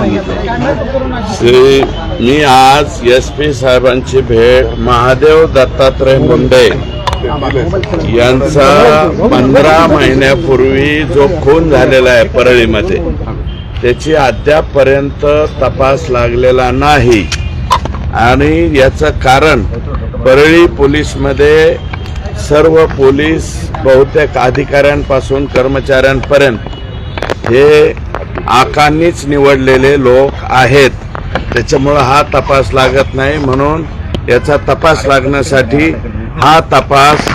सांगितलं. मी आज SP साहेबांची भेट महादेव दत्तात्रय मुंडे यांचा 15 महिन्यापूर्वी जो खून झालेला आहे परळीमध्ये, त्याची अद्यापपर्यंत तपास लागलेला नाही. आणि याचं कारण परळी पोलीसमध्ये सर्व पोलीस बहुतेक अधिकाऱ्यांपासून कर्मचाऱ्यांपर्यंत हे आकांनीच निवडलेले लोक आहेत. त्याच्यामुळं हा तपास लागत नाही. म्हणून याचा तपास लागण्यासाठी हा तपास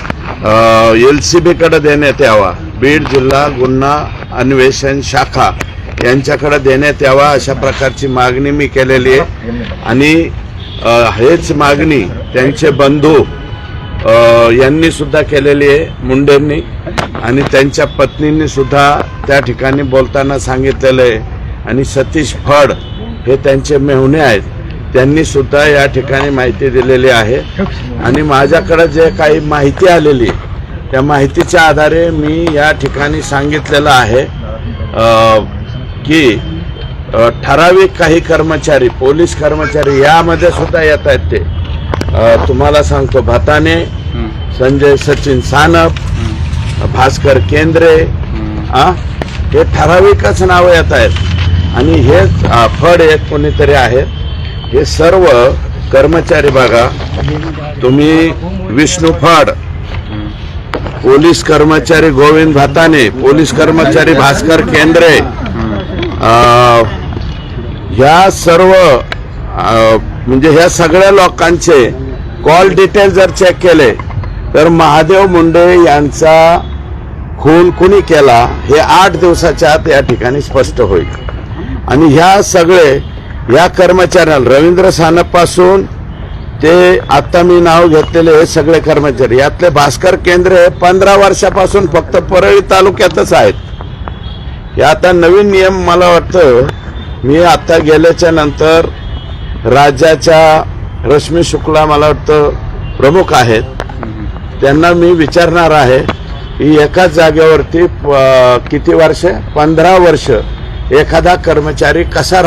LCB-कडे देण्यात यावा. बीड जिल्हा गुन्हा अन्वेषण शाखा यांच्याकडे देण्यात यावा अशा प्रकारची मागणी मी केलेली आहे. आणि हेच मागणी त्यांचे बंधू यांनी सुद्धा केलेली आहे, मुंडेंनी, आणि त्यांच्या पत्नींनी सुद्धा त्या ठिकाणी बोलताना सांगितलेलं आहे. आणि सतीश फड हे त्यांचे मेहुणे आहेत, त्यांनी सुद्धा या ठिकाणी माहिती दिलेली आहे. आणि माझ्याकडे जे काही माहिती आलेली त्या माहितीच्या आधारे मी या ठिकाणी सांगितलेलं आहे की ठराविक काही कर्मचारी, पोलीस कर्मचारी यामध्ये सुद्धा येत आहेत. ते तुम्हाला सांगतो, भताने, संजय सचिन सानप, भास्कर केंद्रे, हे ठराविकच नावं येत आहेत. आणि हे फड एक कोणीतरी आहेत. हे सर्व कर्मचारी बघा तुम्ही, विष्णू फड, पोलीस कर्मचारी गोविंद भताने, पोलीस कर्मचारी भास्कर केंद्रे, ह्या सर्व म्हणजे ह्या सगळ्या लोकांचे कॉल डिटेल जर चेक केले तर महादेव मुंडे यांचा खून कुणी केला हे 8 दिवसाच्या आत या ठिकाणी स्पष्ट होईल. आणि ह्या सगळे या कर्मचाऱ्याला रवींद्र सानप पासून ते आता मी नाव घेतलेले हे सगळे कर्मचारी, यातले भास्कर केंद्रे 15 वर्षापासून फक्त परळी तालुक्यातच आहेत. हे आता नवीन नियम मला वाटतं, मी आता गेल्याच्या नंतर राज्याच्या रश्मी शुक्ला मला वाटतं प्रमुख आहेत, त्यांना मी विचारणार आहे की एकाच जागेवरती किती वर्ष, 15 वर्ष एखादा कर्मचारी कसा